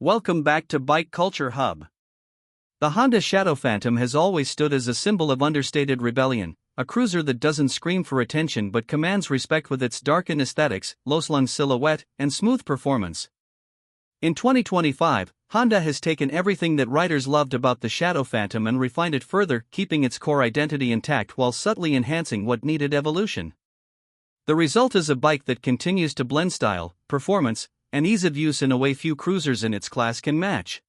Welcome back to Bike Culture Hub. The Honda Shadow Phantom has always stood as a symbol of understated rebellion, a cruiser that doesn't scream for attention but commands respect with its darkened aesthetics, low-slung silhouette, and smooth performance. In 2025, Honda has taken everything that riders loved about the Shadow Phantom and refined it further, keeping its core identity intact while subtly enhancing what needed evolution. The result is a bike that continues to blend style, performance, and ease of use in a way few cruisers in its class can match.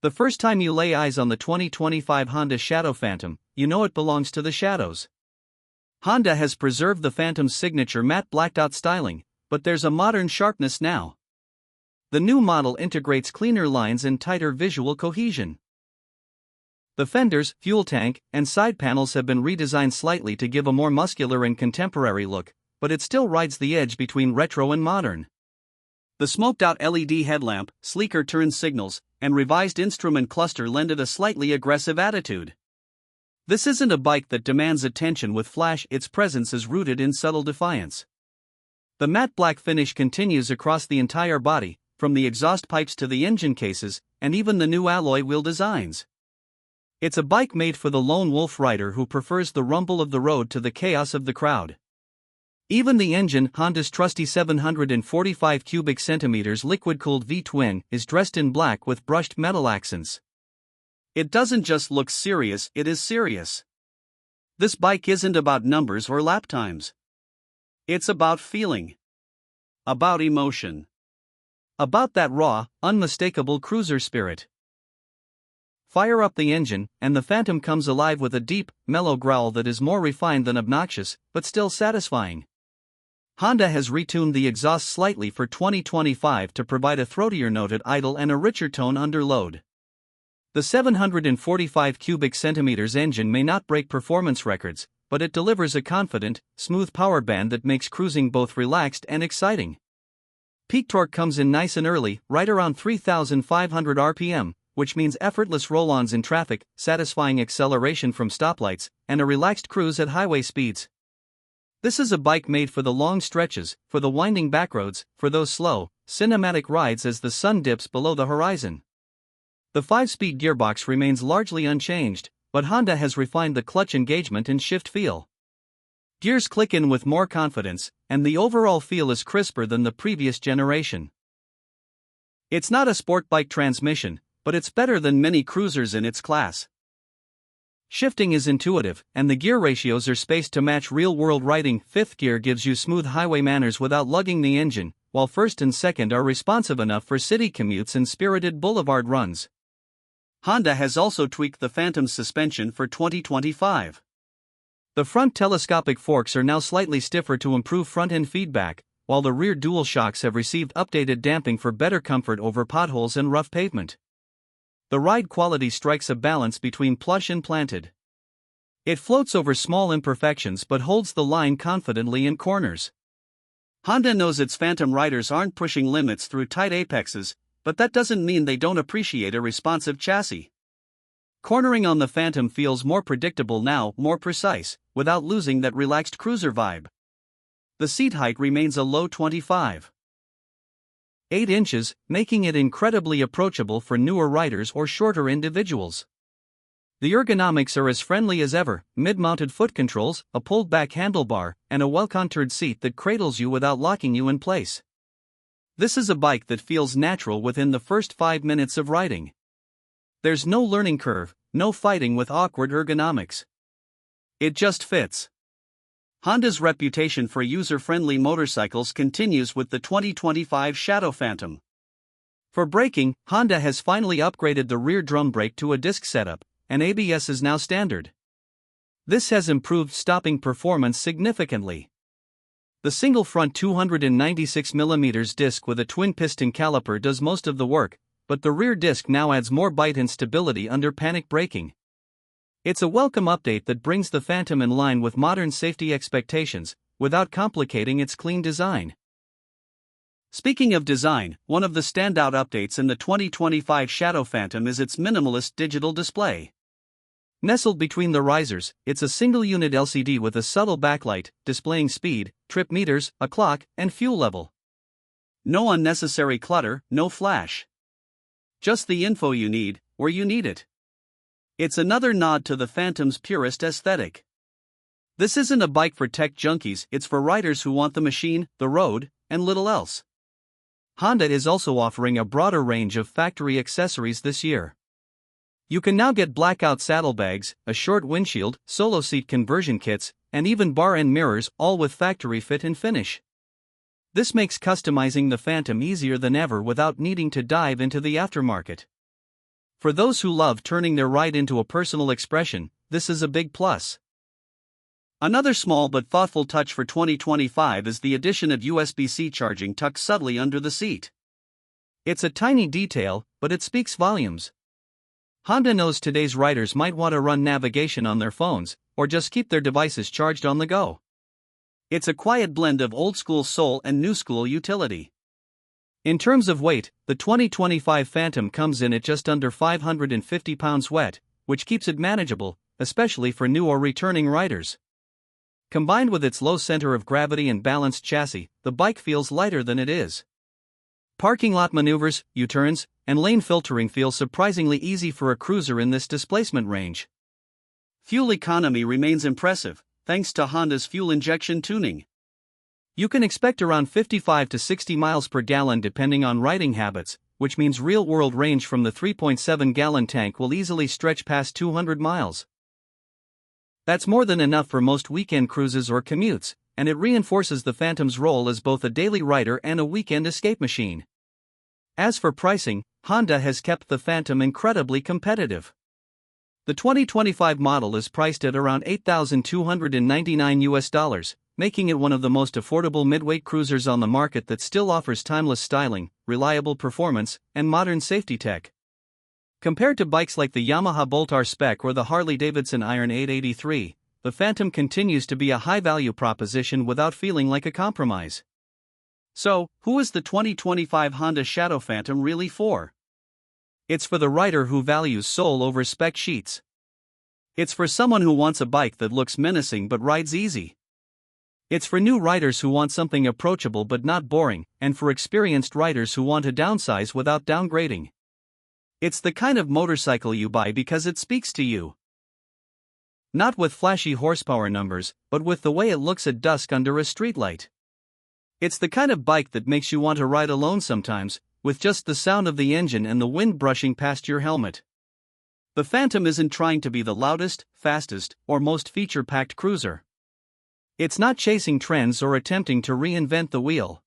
The first time you lay eyes on the 2025 Honda Shadow Phantom, you know it belongs to the shadows. Honda has preserved the Phantom's signature matte blacked-out styling, but there's a modern sharpness now. The new model integrates cleaner lines and tighter visual cohesion. The fenders, fuel tank, and side panels have been redesigned slightly to give a more muscular and contemporary look, but it still rides the edge between retro and modern. The smoked-out LED headlamp, sleeker turn signals, and revised instrument cluster lend it a slightly aggressive attitude. This isn't a bike that demands attention with flash, its presence is rooted in subtle defiance. The matte black finish continues across the entire body, from the exhaust pipes to the engine cases, and even the new alloy wheel designs. It's a bike made for the lone wolf rider who prefers the rumble of the road to the chaos of the crowd. Even the engine, Honda's trusty 745 cubic centimeters liquid-cooled V-twin, is dressed in black with brushed metal accents. It doesn't just look serious, it is serious. This bike isn't about numbers or lap times. It's about feeling. About emotion. About that raw, unmistakable cruiser spirit. Fire up the engine, and the Phantom comes alive with a deep, mellow growl that is more refined than obnoxious, but still satisfying. Honda has retuned the exhaust slightly for 2025 to provide a throatier note at idle and a richer tone under load. The 745 cubic centimeters engine may not break performance records, but it delivers a confident, smooth power band that makes cruising both relaxed and exciting. Peak torque comes in nice and early, right around 3,500 RPM, which means effortless roll-ons in traffic, satisfying acceleration from stoplights, and a relaxed cruise at highway speeds. This is a bike made for the long stretches, for the winding backroads, for those slow, cinematic rides as the sun dips below the horizon. The 5-speed gearbox remains largely unchanged, but Honda has refined the clutch engagement and shift feel. Gears click in with more confidence, and the overall feel is crisper than the previous generation. It's not a sport bike transmission, but it's better than many cruisers in its class. Shifting is intuitive, and the gear ratios are spaced to match real-world riding. Fifth gear gives you smooth highway manners without lugging the engine, while first and second are responsive enough for city commutes and spirited boulevard runs. Honda has also tweaked the Phantom's suspension for 2025. The front telescopic forks are now slightly stiffer to improve front-end feedback, while the rear dual shocks have received updated damping for better comfort over potholes and rough pavement. The ride quality strikes a balance between plush and planted. It floats over small imperfections but holds the line confidently in corners. Honda knows its Phantom riders aren't pushing limits through tight apexes, but that doesn't mean they don't appreciate a responsive chassis. Cornering on the Phantom feels more predictable now, more precise, without losing that relaxed cruiser vibe. The seat height remains a low 25.8 inches, making it incredibly approachable for newer riders or shorter individuals. The ergonomics are as friendly as ever: mid-mounted foot controls, a pulled-back handlebar, and a well-contoured seat that cradles you without locking you in place. This is a bike that feels natural within the first 5 minutes of riding. There's no learning curve, no fighting with awkward ergonomics. It just fits. Honda's reputation for user-friendly motorcycles continues with the 2025 Shadow Phantom. For braking, Honda has finally upgraded the rear drum brake to a disc setup, and ABS is now standard. This has improved stopping performance significantly. The single front 296mm disc with a twin-piston caliper does most of the work, but the rear disc now adds more bite and stability under panic braking. It's a welcome update that brings the Phantom in line with modern safety expectations, without complicating its clean design. Speaking of design, one of the standout updates in the 2025 Shadow Phantom is its minimalist digital display. Nestled between the risers, it's a single-unit LCD with a subtle backlight, displaying speed, trip meters, a clock, and fuel level. No unnecessary clutter, no flash. Just the info you need, where you need it. It's another nod to the Phantom's purest aesthetic. This isn't a bike for tech junkies, it's for riders who want the machine, the road, and little else. Honda is also offering a broader range of factory accessories this year. You can now get blackout saddlebags, a short windshield, solo seat conversion kits, and even bar end mirrors, all with factory fit and finish. This makes customizing the Phantom easier than ever without needing to dive into the aftermarket. For those who love turning their ride into a personal expression, this is a big plus. Another small but thoughtful touch for 2025 is the addition of USB-C charging tucked subtly under the seat. It's a tiny detail, but it speaks volumes. Honda knows today's riders might want to run navigation on their phones, or just keep their devices charged on the go. It's a quiet blend of old-school soul and new-school utility. In terms of weight, the 2025 Phantom comes in at just under 550 pounds wet, which keeps it manageable, especially for new or returning riders. Combined with its low center of gravity and balanced chassis, the bike feels lighter than it is. Parking lot maneuvers, U-turns, and lane filtering feel surprisingly easy for a cruiser in this displacement range. Fuel economy remains impressive, thanks to Honda's fuel injection tuning. You can expect around 55 to 60 miles per gallon depending on riding habits, which means real-world range from the 3.7-gallon tank will easily stretch past 200 miles. That's more than enough for most weekend cruises or commutes, and it reinforces the Phantom's role as both a daily rider and a weekend escape machine. As for pricing, Honda has kept the Phantom incredibly competitive. The 2025 model is priced at around $8,299, making it one of the most affordable midweight cruisers on the market that still offers timeless styling, reliable performance, and modern safety tech. Compared to bikes like the Yamaha Bolt R Spec or the Harley-Davidson Iron 883, the Phantom continues to be a high-value proposition without feeling like a compromise. So, who is the 2025 Honda Shadow Phantom really for? It's for the rider who values soul over spec sheets. It's for someone who wants a bike that looks menacing but rides easy. It's for new riders who want something approachable but not boring, and for experienced riders who want to downsize without downgrading. It's the kind of motorcycle you buy because it speaks to you. Not with flashy horsepower numbers, but with the way it looks at dusk under a streetlight. It's the kind of bike that makes you want to ride alone sometimes, with just the sound of the engine and the wind brushing past your helmet. The Phantom isn't trying to be the loudest, fastest, or most feature-packed cruiser. It's not chasing trends or attempting to reinvent the wheel.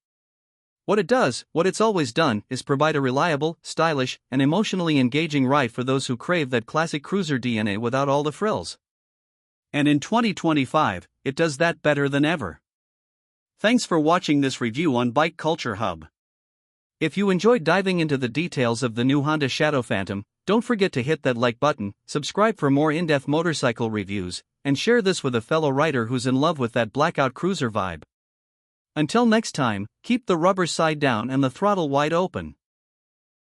What it does, what it's always done, is provide a reliable, stylish, and emotionally engaging ride for those who crave that classic cruiser DNA without all the frills. And in 2025, it does that better than ever. Thanks for watching this review on Bike Culture Hub. If you enjoyed diving into the details of the new Honda Shadow Phantom, don't forget to hit that like button, subscribe for more in-depth motorcycle reviews, and share this with a fellow rider who's in love with that blackout cruiser vibe. Until next time, keep the rubber side down and the throttle wide open.